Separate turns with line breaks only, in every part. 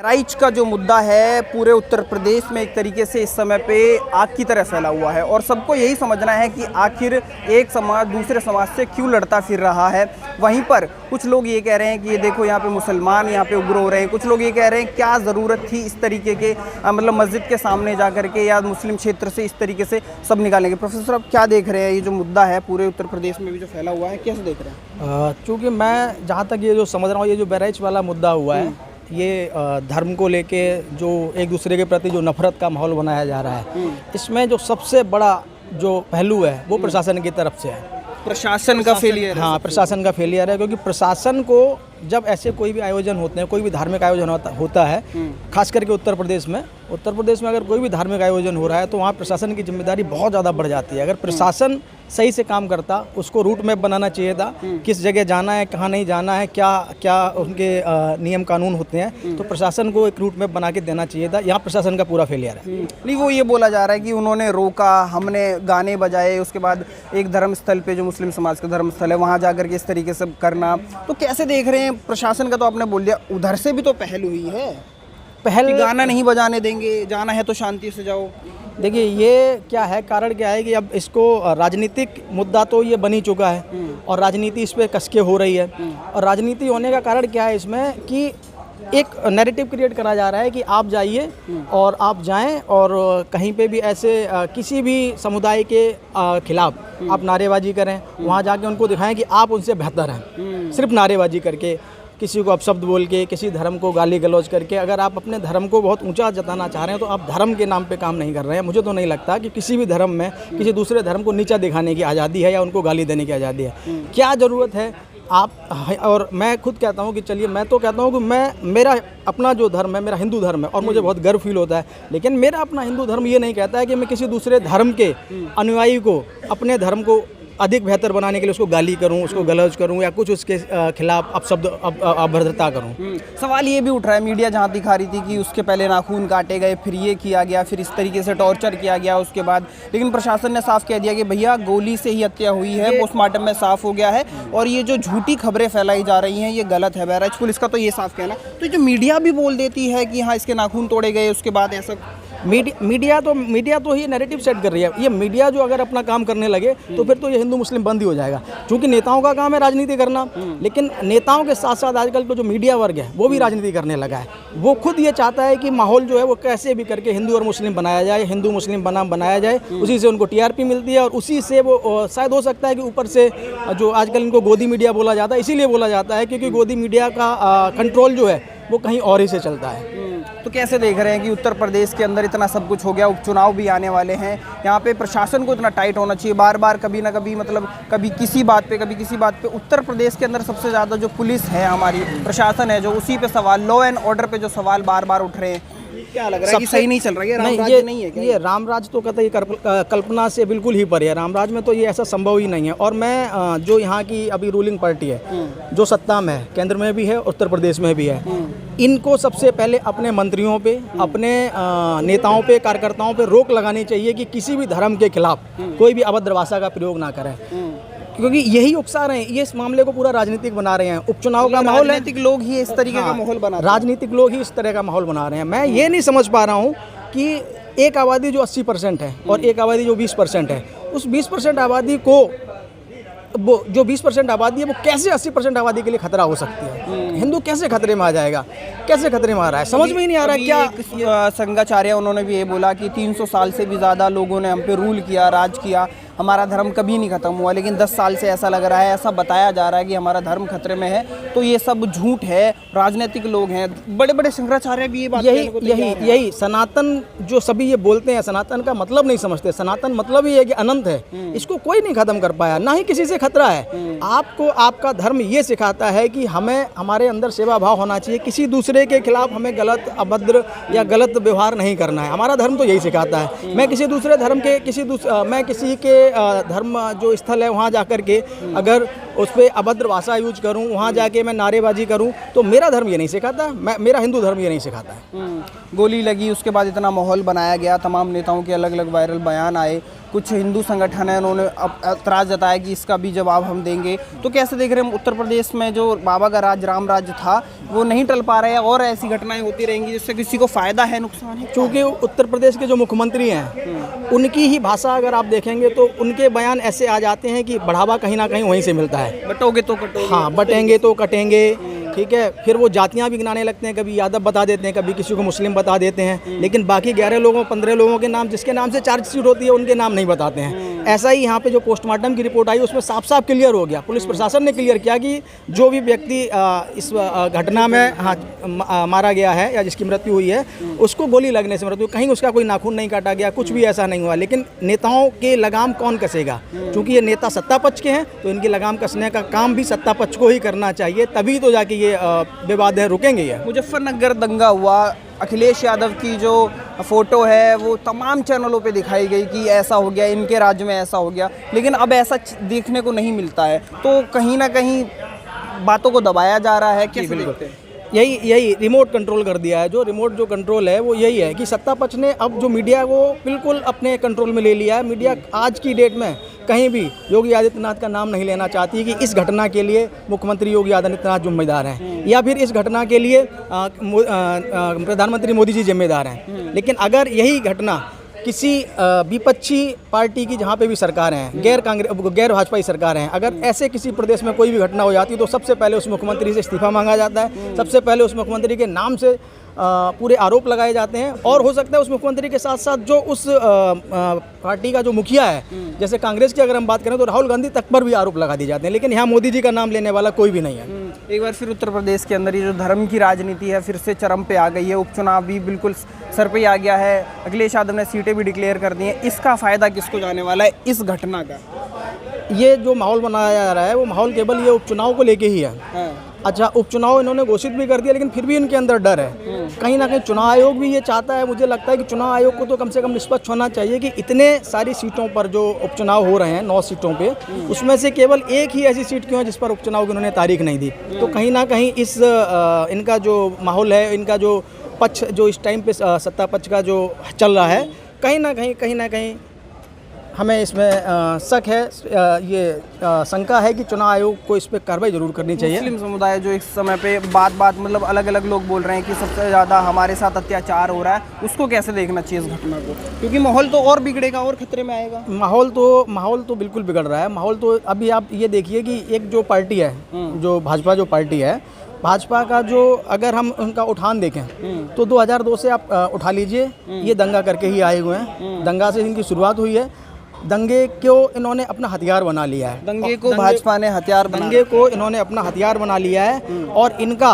बहराइच का जो मुद्दा है पूरे उत्तर प्रदेश में एक तरीके से इस समय पे आग की तरह फैला हुआ है और सबको यही समझना है कि आखिर एक समाज दूसरे समाज से क्यों लड़ता फिर रहा है। वहीं पर कुछ लोग ये कह रहे हैं कि ये देखो यहाँ पे मुसलमान यहाँ पे उग्र हो रहे हैं, कुछ लोग ये कह रहे हैं क्या ज़रूरत थी इस तरीके के मतलब मस्जिद के सामने जा कर के या मुस्लिम क्षेत्र से इस तरीके से सब निकालेंगे। प्रोफेसर आप क्या देख रहे हैं, ये जो मुद्दा है पूरे उत्तर प्रदेश में भी जो फैला हुआ है कैसे देख रहे हैं?
चूँकि मैं जहाँ तक ये जो समझ रहा हूँ, ये जो बहराइच वाला मुद्दा हुआ है ये धर्म को लेके जो एक दूसरे के प्रति जो नफरत का माहौल बनाया जा रहा है, इसमें जो सबसे बड़ा जो पहलू है वो प्रशासन की तरफ से है।
प्रशासन का फेलियर।
हाँ, प्रशासन का फेलियर है, क्योंकि प्रशासन को जब ऐसे कोई भी आयोजन होते हैं, कोई भी धार्मिक आयोजन होता है, खास करके उत्तर प्रदेश में अगर कोई भी धार्मिक आयोजन हो रहा है तो वहाँ प्रशासन की जिम्मेदारी बहुत ज़्यादा बढ़ जाती है। अगर प्रशासन सही से काम करता, उसको रूट मैप बनाना चाहिए था, किस जगह जाना है, कहाँ नहीं जाना है, क्या क्या उनके नियम कानून होते हैं, तो प्रशासन को एक रूट मैप बना के देना चाहिए था। यहाँ प्रशासन का पूरा फेलियर है।
नहीं, वो ये बोला जा रहा है कि उन्होंने रोका, हमने गाने बजाए, उसके बाद एक धर्मस्थल पे जो मुस्लिम समाज का धर्मस्थल है वहाँ जाकर के इस तरीके से करना, तो कैसे देख रहे हैं? प्रशासन का तो आपने बोल दिया, उधर से भी तो पहल हुई है, पहल गाना नहीं बजाने देंगे, जाना है तो शांति से जाओ।
देखिए ये क्या है, कारण क्या है कि अब इसको राजनीतिक मुद्दा तो ये बन ही चुका है और राजनीति इस पर कसके हो रही है। और राजनीति होने का कारण क्या है इसमें कि एक नैरेटिव क्रिएट करा जा रहा है कि आप जाइए और आप जाएं और कहीं पे भी ऐसे किसी भी समुदाय के खिलाफ आप नारेबाजी करें, वहाँ जाके उनको दिखाएं कि आप उनसे बेहतर हैं। सिर्फ नारेबाजी करके, किसी को अपशब्द बोल के, किसी धर्म को गाली गलौज करके, अगर आप अपने धर्म को बहुत ऊंचा जताना चाह रहे हैं तो आप धर्म के नाम पे काम नहीं कर रहे हैं। मुझे तो नहीं लगता कि किसी भी धर्म में किसी दूसरे धर्म को नीचा दिखाने की आज़ादी है या उनको गाली देने की आज़ादी है। क्या ज़रूरत है आप? और मैं खुद कहता हूँ कि चलिए, मैं तो कहता हूँ कि मेरा अपना जो धर्म है, मेरा हिंदू धर्म है और मुझे बहुत गर्व फील होता है, लेकिन मेरा अपना हिंदू धर्म ये नहीं कहता है कि मैं किसी दूसरे धर्म के अनुयायी को अपने धर्म को अधिक बेहतर बनाने के लिए उसको गाली करूं, उसको गलौज करूं या कुछ उसके खिलाफ अपशब्द अभद्रता करूं।
सवाल ये भी उठ रहा है, मीडिया जहां दिखा रही थी कि उसके पहले नाखून काटे गए, फिर ये किया गया, फिर इस तरीके से टॉर्चर किया गया उसके बाद, लेकिन प्रशासन ने साफ कह दिया कि भैया गोली से ही हत्या हुई है, पोस्टमार्टम में साफ हो गया है और ये जो झूठी खबरें फैलाई जा रही हैं ये गलत है। बहराइच पुलिस का तो ये साफ कहना, तो जो मीडिया भी बोल देती है कि हाँ इसके नाखून तोड़े गए, उसके बाद ऐसा
मीडिया तो ही नैरेटिव सेट कर रही है। ये मीडिया जो अगर अपना काम करने लगे तो फिर तो ये हिंदू मुस्लिम बंद ही हो जाएगा, क्योंकि नेताओं का काम है राजनीति करना। लेकिन नेताओं के साथ साथ आजकल तो जो मीडिया वर्ग है वो भी राजनीति करने लगा है। वो खुद ये चाहता है कि माहौल जो है वो कैसे भी करके हिंदू और मुस्लिम बनाया जाए, हिंदू मुस्लिम बनाया जाए, उसी से उनको टीआरपी मिलती है और उसी से वो शायद हो सकता है कि ऊपर से जो आजकल इनको गोदी मीडिया बोला जाता है, इसीलिए बोला जाता है क्योंकि गोदी मीडिया का कंट्रोल जो है वो कहीं और ही से चलता है।
तो कैसे देख रहे हैं कि उत्तर प्रदेश के अंदर इतना सब कुछ हो गया, उपचुनाव भी आने वाले हैं, यहाँ पे प्रशासन को इतना टाइट होना चाहिए, बार बार कभी ना कभी मतलब कभी किसी बात पे उत्तर प्रदेश के अंदर सबसे ज़्यादा जो पुलिस है हमारी, प्रशासन है जो, उसी पे सवाल, लॉ एंड ऑर्डर पे जो सवाल बार बार उठ रहे हैं, क्या लग रहा है कि सही नहीं चल रहा है? रामराज नहीं है क्या?
ये रामराज तो कहते हैं कल्पना से बिल्कुल ही परे है। रामराज में तो ये ऐसा संभव ही नहीं है। और मैं जो यहाँ की अभी रूलिंग पार्टी है, जो सत्ता में है, केंद्र में भी है, उत्तर प्रदेश में भी है, इनको सबसे पहले अपने मंत्रियों पे, अपने नेताओं पे, कार्यकर्ताओं पे रोक लगानी चाहिए कि किसी भी धर्म के खिलाफ कोई भी अभद्र भाषा का प्रयोग ना करें, क्योंकि यही उकसा रहे हैं, ये इस मामले को पूरा राजनीतिक बना रहे हैं। उपचुनाव का माहौल है,
राजनीतिक लोग ही इस तरीके का माहौल बना रहे हैं।
राजनीतिक लोग ही इस तरह का माहौल बना रहे हैं। मैं ये नहीं समझ पा रहा हूँ कि एक आबादी जो 80% है और एक आबादी जो 20% है, उस 20% आबादी को वो जो 20% आबादी है वो कैसे 80% आबादी के लिए खतरा हो सकती है? हिंदू कैसे खतरे में आ जाएगा? कैसे खतरे में आ रहा है? समझ में ही नहीं आ रहा है। क्या
संगाचार्य उन्होंने भी ये बोला कि 300 साल से भी ज़्यादा लोगों ने हम पे रूल किया, राज किया, हमारा धर्म कभी नहीं खत्म हुआ, लेकिन 10 साल से ऐसा लग रहा है, ऐसा बताया जा रहा है कि हमारा धर्म खतरे में है। तो ये सब झूठ है, राजनीतिक लोग हैं, बड़े बड़े शंकराचार्य भी ये बात
यही सनातन जो सभी ये बोलते हैं, सनातन का मतलब नहीं समझते। सनातन मतलब ही है कि अनंत है, इसको कोई नहीं खत्म कर पाया, ना ही किसी से खतरा है। आपको आपका धर्म ये सिखाता है कि हमें हमारे अंदर सेवा भाव होना चाहिए, किसी दूसरे के खिलाफ हमें गलत, अभद्र या गलत व्यवहार नहीं करना है। हमारा धर्म तो यही सिखाता है। मैं किसी दूसरे धर्म के मैं किसी के धर्म जो स्थल है वहाँ जाकर के अगर उस पर अभद्र भाषा यूज करूँ, वहाँ जाके मैं नारेबाजी करूँ, तो मेरा धर्म ये नहीं सिखाता, मेरा हिंदू धर्म ये नहीं सिखाता है।
गोली लगी, उसके बाद इतना माहौल बनाया गया, तमाम नेताओं के अलग अलग वायरल बयान आए, कुछ हिंदू संगठन है उन्होंने एतराज़ जताया कि इसका भी जवाब हम देंगे। तो कैसे देख रहे हैं उत्तर प्रदेश में जो बाबा का राज, राम राज्य था, वो नहीं टल पा रहा है और ऐसी घटनाएं होती रहेंगी जिससे किसी को फ़ायदा है, नुकसान है?
क्योंकि उत्तर प्रदेश के जो मुख्यमंत्री हैं उनकी ही भाषा अगर आप देखेंगे तो उनके बयान ऐसे आ जाते हैं कि बढ़ावा कहीं ना कहीं वहीं से मिलता है।
बटोगे तो कटोगे।
हाँ, बटेंगे तो कटेंगे, ठीक है। फिर वो जातियां भी गिनाने लगते हैं, कभी यादव बता देते हैं, कभी किसी को मुस्लिम बता देते हैं, लेकिन बाकी 11 लोगों 15 लोगों के नाम जिसके नाम से चार्जशीट होती है उनके नाम नहीं बताते हैं। ऐसा ही यहाँ पे जो पोस्टमार्टम की रिपोर्ट आई उसमें साफ साफ क्लियर हो गया, पुलिस प्रशासन ने क्लियर किया कि जो भी व्यक्ति इस घटना में मारा गया है या जिसकी मृत्यु हुई है उसको गोली लगने से मृत्यु, कहीं उसका कोई नाखून नहीं काटा गया, कुछ भी ऐसा नहीं हुआ। लेकिन नेताओं के लगाम कौन कसेगा? क्योंकि ये नेता सत्ता पक्ष के हैं तो इनकी लगाम कसने का काम भी सत्ता पक्ष को ही करना चाहिए, तभी तो जाके ये विवाद है रुकेंगे। ये
मुजफ्फरनगर दंगा हुआ, अखिलेश यादव की जो फ़ोटो है वो तमाम चैनलों पे दिखाई गई कि ऐसा हो गया, इनके राज्य में ऐसा हो गया, लेकिन अब ऐसा देखने को नहीं मिलता है। तो कहीं ना कहीं बातों को दबाया जा रहा है। कैसे देखते हैं?
यही रिमोट कंट्रोल कर दिया है। जो रिमोट जो कंट्रोल है वो यही है कि सत्ता पक्ष ने अब जो मीडिया को बिल्कुल अपने कंट्रोल में ले लिया है। मीडिया आज की डेट में कहीं भी योगी आदित्यनाथ का नाम नहीं लेना चाहती कि इस घटना के लिए मुख्यमंत्री योगी आदित्यनाथ जिम्मेदार हैं या फिर इस घटना के लिए प्रधानमंत्री मोदी जी जिम्मेदार हैं। लेकिन अगर यही घटना किसी विपक्षी पार्टी की जहाँ पे भी सरकार हैं, गैर भाजपाई सरकार हैं, अगर ऐसे किसी प्रदेश में कोई भी घटना हो जाती है तो सबसे पहले उस मुख्यमंत्री से इस्तीफा मांगा जाता है, सबसे पहले उस मुख्यमंत्री के नाम से पूरे आरोप लगाए जाते हैं। और हो सकता है उस मुख्यमंत्री के साथ साथ जो उस पार्टी का जो मुखिया है, जैसे कांग्रेस की अगर हम बात करें तो राहुल गांधी तक पर भी आरोप लगा दिए जाते हैं, लेकिन यहाँ मोदी जी का नाम लेने वाला कोई भी नहीं है।
एक बार फिर उत्तर प्रदेश के अंदर ये जो धर्म की राजनीति है फिर से चरम पे आ गई है, उपचुनाव भी बिल्कुल सर पे आ गया है, अखिलेश यादव ने सीटें भी डिक्लेयर कर दी हैं। इसका फ़ायदा किसको जाने वाला है इस घटना का?
ये जो माहौल बनाया जा रहा है वो माहौल केवल ये उपचुनाव को लेके ही है। अच्छा, उपचुनाव इन्होंने घोषित भी कर दिया, लेकिन फिर भी इनके अंदर डर है। कहीं ना कहीं चुनाव आयोग भी ये चाहता है, मुझे लगता है कि चुनाव आयोग को तो कम से कम निष्पक्ष होना चाहिए कि इतने सारी सीटों पर जो उपचुनाव हो रहे हैं 9 सीटों पे, उसमें से केवल एक ही ऐसी सीट क्यों है जिस पर उपचुनाव की उन्होंने तारीख नहीं दी। तो कहीं ना कहीं इस इनका जो माहौल है, इनका जो पक्ष जो इस टाइम पे सत्ता पक्ष का जो चल रहा है, कहीं ना कहीं हमें इसमें शक है, ये शंका है कि चुनाव आयोग को इस पर कार्रवाई जरूर करनी चाहिए।
मुस्लिम समुदाय जो इस समय पे बात मतलब अलग अलग लोग बोल रहे हैं कि सबसे ज़्यादा हमारे साथ अत्याचार हो रहा है, उसको कैसे देखना चाहिए इस घटना को? क्योंकि माहौल तो और बिगड़ेगा और खतरे में आएगा।
माहौल तो बिल्कुल बिगड़ रहा है। माहौल तो अभी आप ये देखिए कि एक जो पार्टी है, जो भाजपा जो पार्टी है, भाजपा का जो अगर हम उनका उठान देखें तो 2002 से आप उठा लीजिए, ये दंगा करके ही आए हुए हैं। दंगा से इनकी शुरुआत हुई है। दंगे को इन्होंने अपना हथियार बना लिया है।
दंगे को भाजपा ने हथियार
दंगे को इन्होंने अपना हथियार बना लिया है। और इनका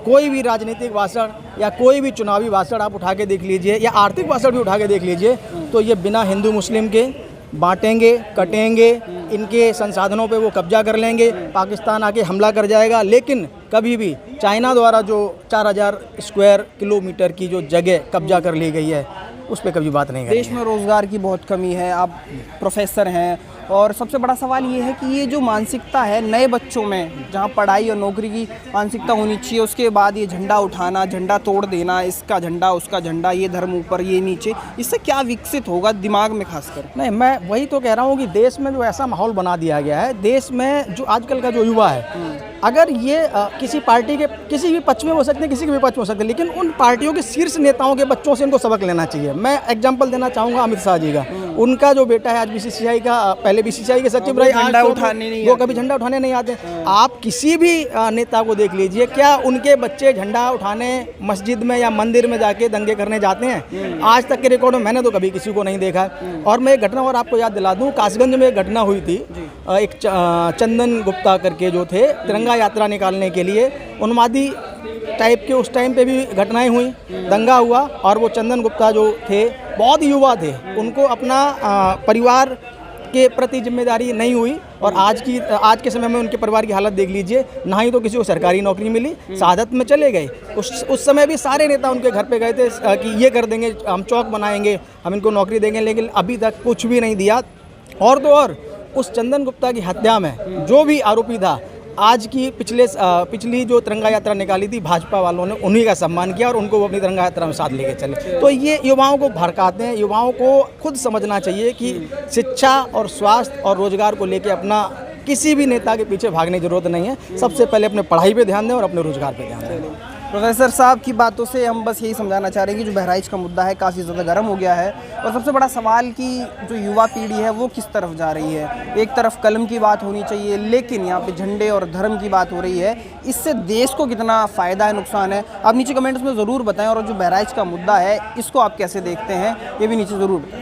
कोई भी राजनीतिक भाषण या कोई भी चुनावी भाषण आप उठा के देख लीजिए या आर्थिक भाषण भी उठा के देख लीजिए, तो ये बिना हिंदू मुस्लिम के बांटेंगे, कटेंगे, इनके संसाधनों पे वो कब्जा कर लेंगे, पाकिस्तान आके हमला कर जाएगा। लेकिन कभी भी चाइना द्वारा जो 4000 स्क्वायर किलोमीटर की जो जगह कब्जा कर ली गई है उस पर कभी बात नहीं करेंगे।
देश में रोज़गार की बहुत कमी है, आप प्रोफेसर हैं, और सबसे बड़ा सवाल ये है कि ये जो मानसिकता है नए बच्चों में, जहाँ पढ़ाई और नौकरी की मानसिकता होनी चाहिए, उसके बाद ये झंडा उठाना, झंडा तोड़ देना, इसका झंडा उसका झंडा, ये धर्म ऊपर ये नीचे, इससे क्या विकसित होगा दिमाग में खासकर?
नहीं, मैं वही तो कह रहा हूँ कि देश में जो ऐसा माहौल बना दिया गया है, देश में जो आजकल का जो युवा है, अगर ये किसी पार्टी के किसी भी पक्ष में हो सकते हैं, किसी के भी पक्ष में हो सकते हैं, लेकिन उन पार्टियों के शीर्ष नेताओं के बच्चों से इनको सबक लेना चाहिए। मैं एग्जांपल देना चाहूँगा अमित शाह जी का। उनका जो बेटा है आज बीसीसीआई का, पहले बीसीसीआई के सचिव रहे,
झंडा उठाने नहीं,
वो कभी झंडा उठाने नहीं आते। आप किसी भी नेता को देख लीजिए, क्या उनके बच्चे झंडा उठाने मस्जिद में या मंदिर में जाके दंगे करने जाते हैं? आज तक के रिकॉर्ड में मैंने तो कभी किसी को नहीं देखा। और मैं एक घटना और आपको याद दिला दूँ, कासगंज में एक घटना हुई थी। एक चंदन गुप्ता करके जो थे, तिरंगा यात्रा निकालने के लिए उन्मादी टाइप के उस टाइम पे भी घटनाएं हुई, दंगा हुआ, और वो चंदन गुप्ता जो थे बहुत युवा थे, उनको अपना परिवार के प्रति जिम्मेदारी नहीं हुई। और आज के समय में उनके परिवार की हालत देख लीजिए, ना ही तो किसी को सरकारी नौकरी मिली, शहादत में चले गए। उस समय भी सारे नेता उनके घर पे गए थे कि ये कर देंगे, हम चौक बनाएंगे, हम इनको नौकरी देंगे, लेकिन अभी तक कुछ भी नहीं दिया। और तो और उस चंदन गुप्ता की हत्या में जो भी आरोपी था, आज की पिछली जो तिरंगा यात्रा निकाली थी भाजपा वालों ने, उन्हीं का सम्मान किया और उनको वो अपनी तिरंगा यात्रा में साथ लेके चले। तो ये युवाओं को भड़काते हैं। युवाओं को खुद समझना चाहिए कि शिक्षा और स्वास्थ्य और रोजगार को लेके अपना किसी भी नेता के पीछे भागने की जरूरत नहीं है। सबसे पहले अपने पढ़ाई पे ध्यान दें और अपने रोजगार पे ध्यान दें।
प्रोफेसर साहब की बातों से हम बस यही समझाना चाह रहे हैं कि जो बहराइच का मुद्दा है काफ़ी ज़्यादा गर्म हो गया है और सबसे बड़ा सवाल कि जो युवा पीढ़ी है वो किस तरफ जा रही है। एक तरफ कलम की बात होनी चाहिए, लेकिन यहाँ पे झंडे और धर्म की बात हो रही है। इससे देश को कितना फ़ायदा है, नुकसान है, आप नीचे कमेंट्स में ज़रूर बताएं। और जो बहराइच का मुद्दा है इसको आप कैसे देखते हैं ये भी नीचे ज़रूर बताएं।